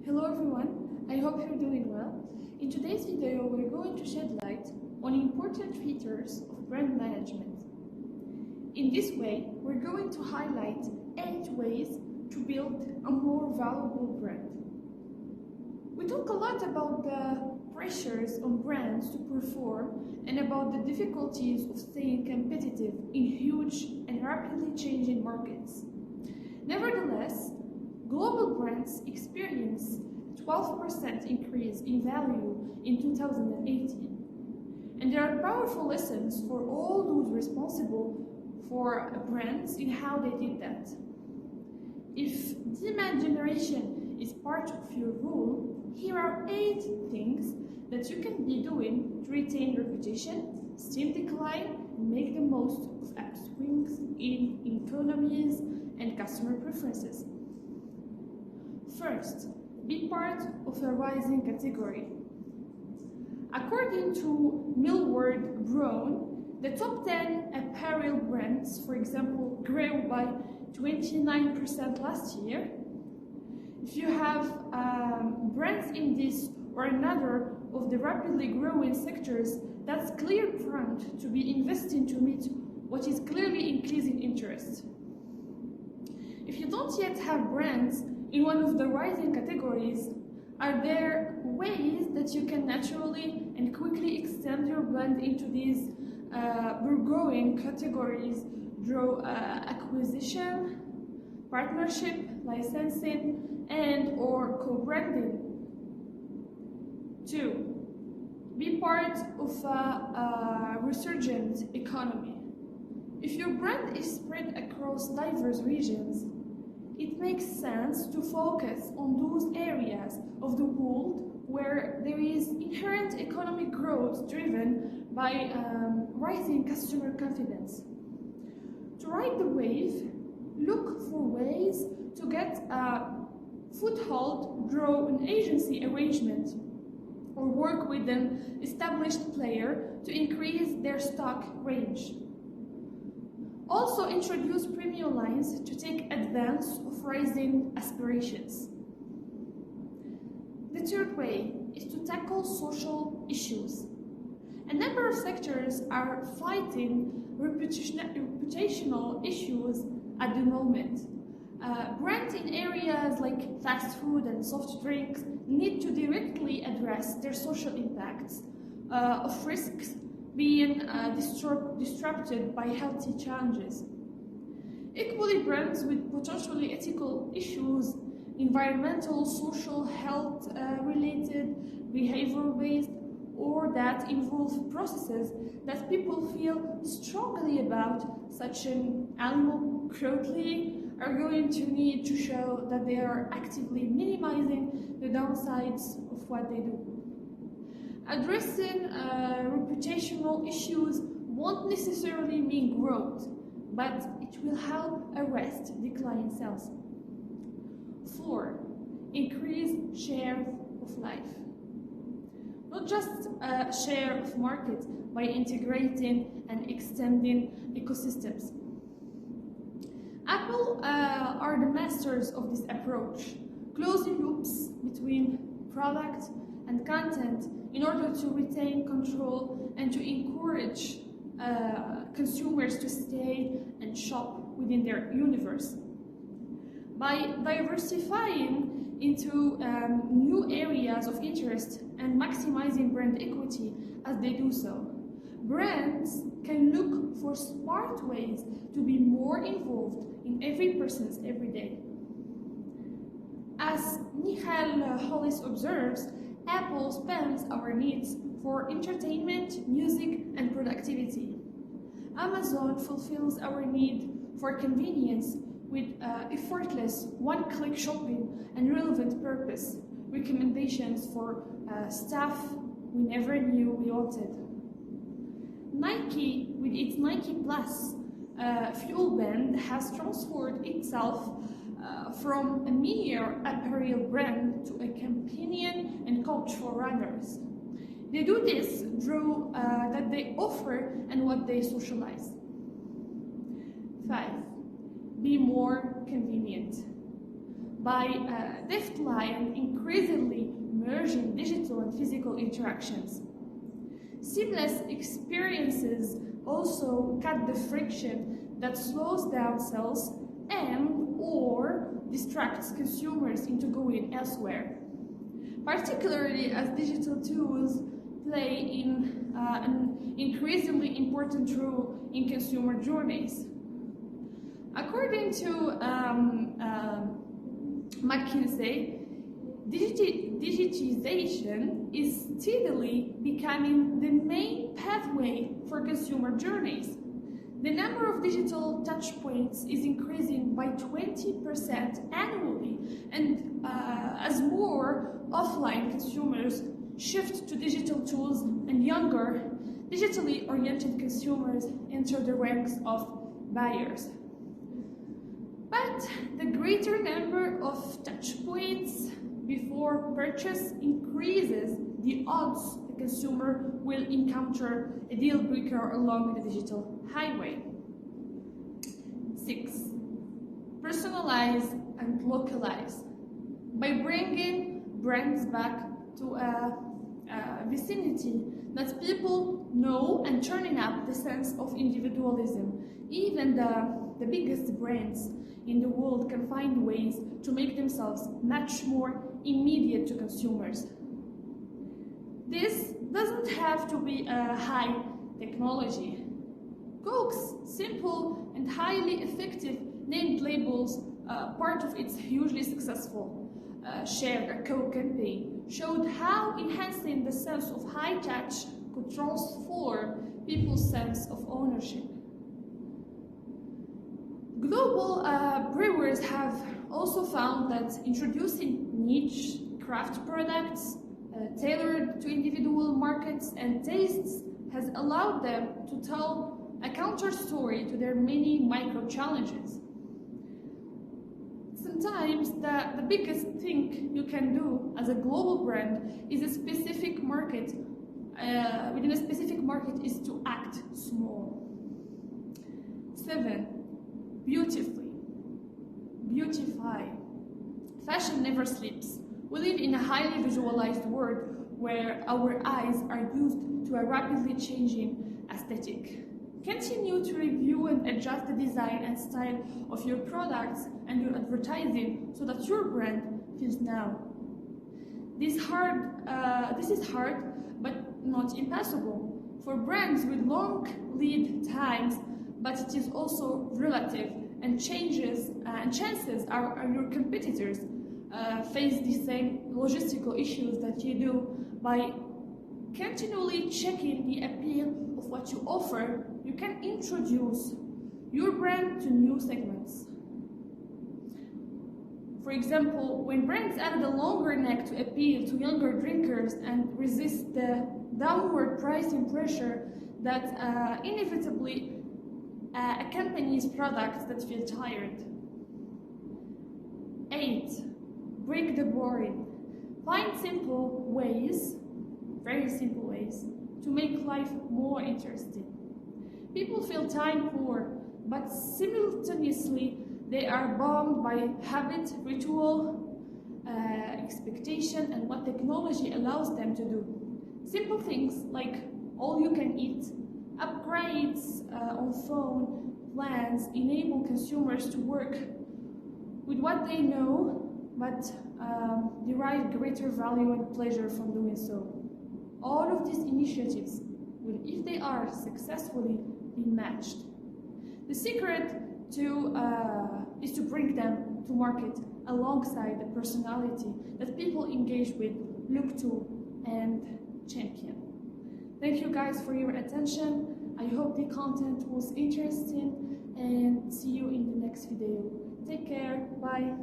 Hello everyone, I hope you're doing well. In today's video, we're going to shed light on important features of brand management. In this way, we're going to highlight 8 ways to build a more valuable brand. We talk a lot about the pressures on brands to perform and about the difficulties of staying competitive in huge and rapidly changing markets. Nevertheless, global brands experienced a 12% increase in value in 2018. And there are powerful lessons for all those responsible for brands in how they did that. If demand generation is part of your role, here are 8 things that you can be doing to retain reputation, stem decline, and make the most of upswings in economies and customer preferences. First, be part of a rising category. According to Millward Brown, the top 10 apparel brands, for example, grew by 29% last year. If you have brands in this or another of the rapidly growing sectors, that's clear ground to be investing to meet what is clearly increasing interest. If you don't yet have brands in one of the rising categories, are there ways that you can naturally and quickly extend your brand into these growing categories through acquisition, partnership, licensing, and/or co-branding? 2. Be part of a resurgent economy. If your brand is spread across diverse regions, it makes sense to focus on those areas of the world where there is inherent economic growth driven by rising customer confidence. To ride the wave, look for ways to get a foothold through an agency arrangement or work with an established player to increase their stock range. Also introduce premium lines to take advantage of rising aspirations. The third way is to tackle social issues. A number of sectors are fighting reputational issues at the moment. Brands in areas like fast food and soft drinks need to directly address their social impacts of risks being disrupted by healthy challenges. Equally, brands with potentially ethical issues, environmental, social, health-related, behavior-based, or that involve processes that people feel strongly about, such as animal cruelty, are going to need to show that they are actively minimizing the downsides of what they do. Addressing reputational issues won't necessarily mean growth, but it will help arrest declining sales. 4. Increase share of life. Not just a share of market by integrating and extending ecosystems. Apple are the masters of this approach, closing loops between product and content in order to retain control and to encourage consumers to stay and shop within their universe. By diversifying into new areas of interest and maximizing brand equity as they do so, brands can look for smart ways to be more involved in every person's everyday. As Nihal Hollis observes, Apple spans our needs for entertainment, music, and productivity. Amazon fulfills our need for convenience with effortless one-click shopping and relevant purpose recommendations for stuff we never knew we wanted. Nike, with its Nike Plus fuel band, has transformed itself from a mere apparel brand to a companion and coach for runners. They do this through that they offer and what they socialize. 5. Be more convenient. By deftly and increasingly merging digital and physical interactions. Seamless experiences also cut the friction that slows down sales and or distracts consumers into going elsewhere, particularly as digital tools play an increasingly important role in consumer journeys. According to McKinsey, digitization is steadily becoming the main pathway for consumer journeys. The number of digital touchpoints is increasing by 20% annually, and as more offline consumers shift to digital tools and younger, digitally oriented consumers enter the ranks of buyers. But the greater number of touchpoints before purchase increases the odds the consumer will encounter a deal breaker along the digital highway. 6. Personalize and localize. By bringing brands back to a vicinity that people know and turning up the sense of individualism, even the biggest brands in the world can find ways to make themselves much more immediate to consumers. This doesn't have to be a high technology. Coke's simple and highly effective named labels, part of its hugely successful Share a Coke campaign, showed how enhancing the sense of high touch could transform people's sense of ownership. Global brewers have also found that introducing niche craft products tailored to individual markets and tastes has allowed them to tell a counter story to their many micro challenges. Sometimes the biggest thing you can do as a global brand is within a specific market is to act small. 7. Beautify. Fashion never sleeps. We live in a highly visualized world where our eyes are used to a rapidly changing aesthetic. Continue to review and adjust the design and style of your products and your advertising so that your brand feels now. This is hard, but not impossible. For brands with long lead times, but it is also relative, and chances are your competitors face the same logistical issues that you do. By continually checking the appeal of what you offer, you can introduce your brand to new segments. For example, when brands add a longer neck to appeal to younger drinkers and resist the downward pricing pressure that inevitably accompanies products that feel tired. 8. Break the boring. Find simple ways, very simple ways, to make life more interesting. People feel time poor, but simultaneously they are bound by habit, ritual, expectation, and what technology allows them to do. Simple things like all you can eat, upgrades on phone plans enable consumers to work with what they know, but derive greater value and pleasure from doing so. All of these initiatives will, if they are successfully, be matched. The secret is to bring them to market alongside the personality that people engage with, look to, and champion. Thank you guys for your attention. I hope the content was interesting, and see you in the next video. Take care, bye.